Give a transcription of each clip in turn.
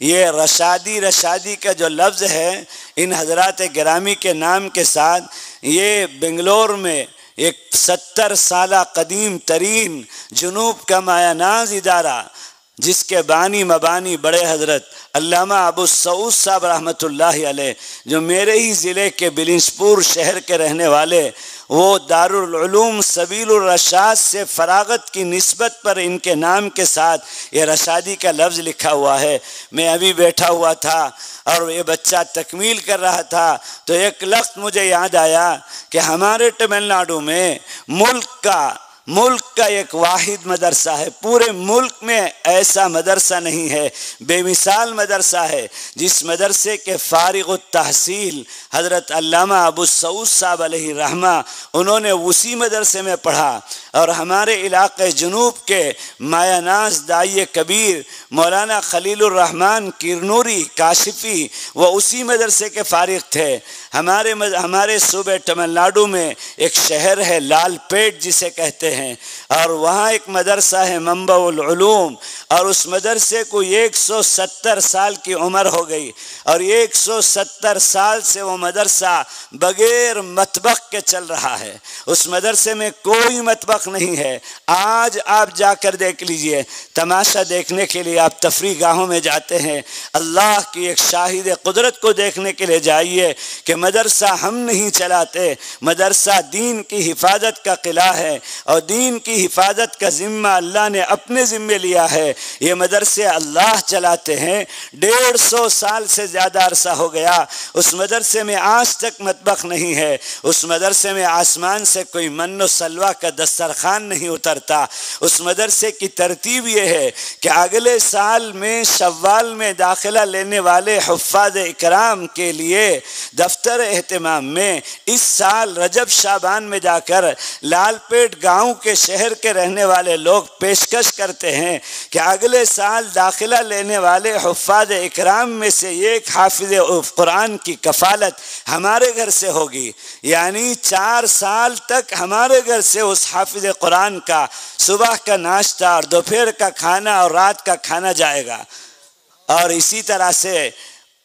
یہ رشادی کا جو لفظ ہے ان حضرات گرامی کے نام کے ساتھ، یہ بنگلور میں ایک 70 سالہ قدیم ترین جنوب کا مایہ ناز ادارہ، جس کے بانی مبانی بڑے حضرت علامہ ابو سعود صاحب رحمۃ اللہ علیہ، جو میرے ہی ضلع کے بلنسپور شہر کے رہنے والے، وہ دارالعلوم سبیل الرشاد سے فراغت کی نسبت پر ان کے نام کے ساتھ یہ رشادی کا لفظ لکھا ہوا ہے۔ میں ابھی بیٹھا ہوا تھا اور یہ بچہ تکمیل کر رہا تھا تو ایک لفظ مجھے یاد آیا کہ ہمارے تمل ناڈو میں ملک کا ایک واحد مدرسہ ہے، پورے ملک میں ایسا مدرسہ نہیں ہے، بے مثال مدرسہ ہے، جس مدرسے کے فارغ التحصیل حضرت علامہ ابو سعود صاحب علیہ رحمہ، انہوں نے اسی مدرسے میں پڑھا، اور ہمارے علاقے جنوب کے مایہ ناز داعی کبیر مولانا خلیل الرحمن کرنوری کاشفی، وہ اسی مدرسے کے فارغ تھے۔ ہمارے صوبے تمل ناڈو میں ایک شہر ہے لال پیٹ جسے کہتے ہیں، اور وہاں ایک مدرسہ ہے منبع العلوم، اور اس مدرسے کو 170 سال کی عمر ہو گئی، اور 170 سال سے وہ مدرسہ بغیر مطبخ کے چل رہا ہے۔ اس مدرسے میں کوئی مطبخ نہیں ہے۔ آج آپ جا کر دیکھ لیجئے، تماشا دیکھنے کے لیے آپ تفریح گاہوں میں جاتے ہیں، اللہ کی ایک شاہد قدرت کو دیکھنے کے لیے جائیے کہ مدرسہ ہم نہیں چلاتے، مدرسہ دین کی حفاظت کا قلعہ ہے، اور دین کی حفاظت کا ذمہ اللہ نے اپنے ذمے لیا ہے۔ یہ مدرسے اللہ چلاتے ہیں۔ 150 سال سے زیادہ عرصہ ہو گیا، اس مدرسے میں آج تک مطبخ نہیں ہے، اس مدرسے میں آسمان سے کوئی من و سلوہ کا دسترخوان نہیں اترتا۔ اس مدرسے کی ترتیب یہ ہے کہ اگلے سال میں شوال میں داخلہ لینے والے حفاظ اکرام کے لیے دفتر اہتمام میں اس سال رجب شعبان میں جا کر لال پیٹ گاؤں کے شہر کے رہنے والے لوگ پیشکش کرتے ہیں کہ اگلے سال داخلہ لینے والے حفاظ اکرام میں سے ایک حافظ قرآن کی کفالت ہمارے گھر سے ہوگی، یعنی 4 سال تک ہمارے گھر سے اس حافظ قرآن کا صبح کا ناشتہ اور دوپہر کا کھانا اور رات کا کھانا جائے گا۔ اور اسی طرح سے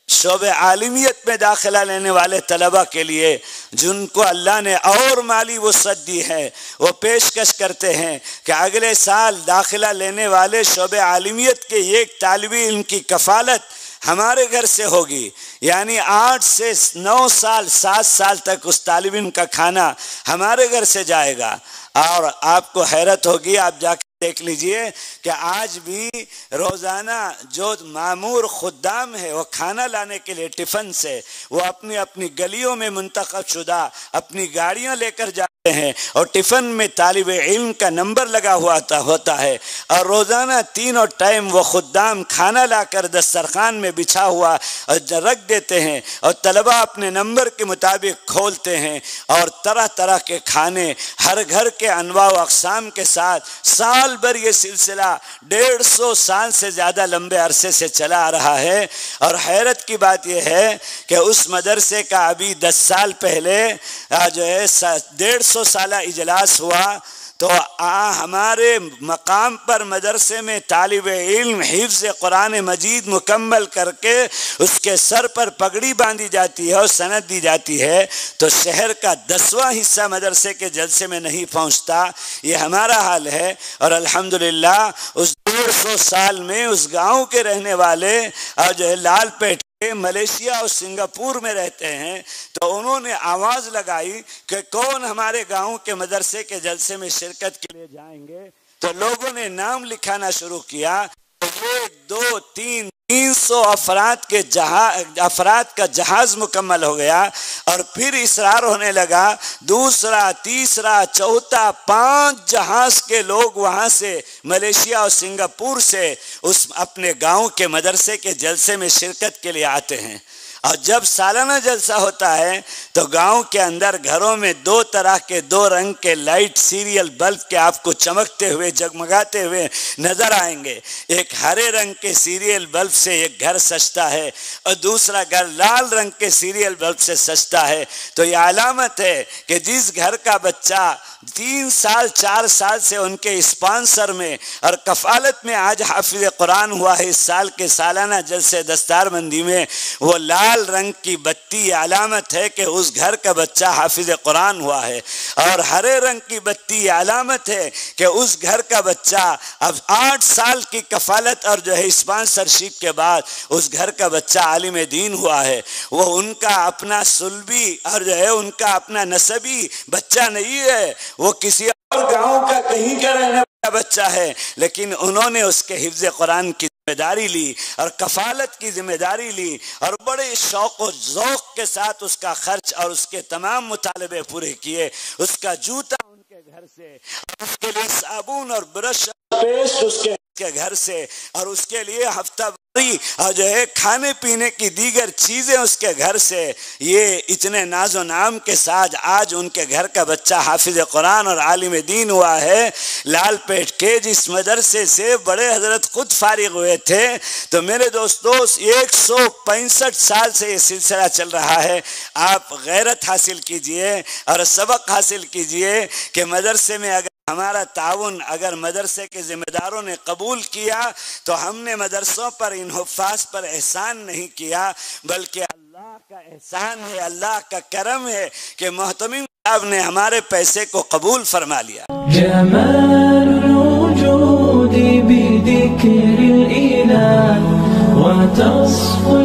شعبہ عالمیت میں داخلہ لینے والے طلبہ کے لیے جن کو اللہ نے اور مالی وسعت دی ہے، وہ پیشکش کرتے ہیں کہ اگلے سال داخلہ لینے والے شعبہ عالمیت کے ایک طالب علم کی کفالت ہمارے گھر سے ہوگی، یعنی 8 سے 9 سال 7 سال تک اس طالب علم کا کھانا ہمارے گھر سے جائے گا۔ اور آپ کو حیرت ہوگی، آپ جا کے دیکھ لیجئے کہ آج بھی روزانہ جو معمور خدام ہے وہ کھانا لانے کے لیے ٹفن سے وہ اپنی گلیوں میں منتخب شدہ اپنی گاڑیاں لے کر جاتے ہیں، اور ٹفن میں طالب علم کا نمبر لگا ہوا ہوتا ہے، اور روزانہ 3 ٹائم وہ خدام کھانا لا کر دسترخوان میں بچھا ہوا رکھ دیتے ہیں، اور طلبہ اپنے نمبر کے مطابق کھولتے ہیں، اور طرح طرح کے کھانے ہر گھر کے انواع و اقسام کے ساتھ سال بھر یہ سلسلہ 150 سال سے زیادہ لمبے عرصے سے چلا آ رہا ہے۔ اور حیرت کی بات یہ ہے کہ اس مدرسے کا ابھی 10 سال پہلے جو ہے 150 سالہ اجلاس ہوا، تو ہمارے مقام پر مدرسے میں طالب علم حفظ قرآن مجید مکمل کر کے اس کے سر پر پگڑی باندھی جاتی ہے اور سند دی جاتی ہے، تو شہر کا 10واں حصہ مدرسے کے جلسے میں نہیں پہنچتا۔ یہ ہمارا حال ہے، اور الحمدللہ اس 150 سال میں اس گاؤں کے رہنے والے اور جو ہے لال پیٹ ملیشیا اور سنگاپور میں رہتے ہیں، تو انہوں نے آواز لگائی کہ کون ہمارے گاؤں کے مدرسے کے جلسے میں شرکت کے لیے جائیں گے، تو لوگوں نے نام لکھانا شروع کیا۔ 1 2 3 300 افراد کا جہاز مکمل ہو گیا، اور پھر اصرار ہونے لگا دوسرا تیسرا چوتھا 5 جہاز کے لوگ وہاں سے ملیشیا اور سنگاپور سے اس اپنے گاؤں کے مدرسے کے جلسے میں شرکت کے لیے آتے ہیں۔ اور جب سالانہ جلسہ ہوتا ہے تو گاؤں کے اندر گھروں میں 2 طرح کے 2 رنگ کے لائٹ سیریل بلب کے آپ کو چمکتے ہوئے جگمگاتے ہوئے نظر آئیں گے۔ ایک ہرے رنگ کے سیریل بلب سے ایک گھر سجتا ہے، اور دوسرا گھر لال رنگ کے سیریل بلب سے سجتا ہے، تو یہ علامت ہے کہ جس گھر کا بچہ 3 سال 4 سال سے ان کے اسپانسر میں اور کفالت میں آج حافظ قرآن ہوا ہے۔ اس سال کے سالانہ جلسے دستار بندی میں وہ لال رنگ کی بتی علامت ہے کہ اس گھر کا بچہ حافظ قرآن ہوا ہے، اور ہرے رنگ کی بتی علامت ہے کہ اس گھر کا بچہ اب 8 سال کی کفالت اور جو ہے اسپانسرشپ کے بعد اس گھر کا بچہ عالم دین ہوا ہے۔ وہ ان کا اپنا سلبی اور جو ہے ان کا اپنا نسبی بچہ نہیں ہے، وہ کسی اور گاؤں کا کہیں کا رہنے والا بچہ ہے، لیکن انہوں نے اس کے حفظ قرآن کی ذمہ داری لی اور کفالت کی ذمہ داری لی، اور بڑے شوق و ذوق کے ساتھ اس کا خرچ اور اس کے تمام مطالبے پورے کیے۔ اس کا جوتا ان کے گھر سے، اور اس کے لیے صابن اور برش اور پیسٹ اس کے گھر سے، اور اس کے لیے ہفتہ واری اور جو ہے کھانے پینے کی دیگر چیزیں اس کے گھر سے۔ یہ اتنے ناز و نام کے ساتھ آج ان کے گھر کا بچہ حافظ قرآن اور عالم دین ہوا ہے۔ لال پیٹ کے جس مدرسے سے بڑے حضرت خود فارغ ہوئے تھے، تو میرے دوستو 165 سال سے یہ سلسلہ چل رہا ہے۔ آپ غیرت حاصل کیجئے اور سبق حاصل کیجئے کہ مدرسے میں اگر ہمارا تعاون اگر مدرسے کے ذمہ داروں نے قبول کیا تو ہم نے مدرسوں پر ان حفاظ پر احسان نہیں کیا، بلکہ اللہ کا احسان ہے، اللہ کا کرم ہے کہ محتمم صاحب نے ہمارے پیسے کو قبول فرما لیا۔ جمال الوجود بذكر الإله وتصفو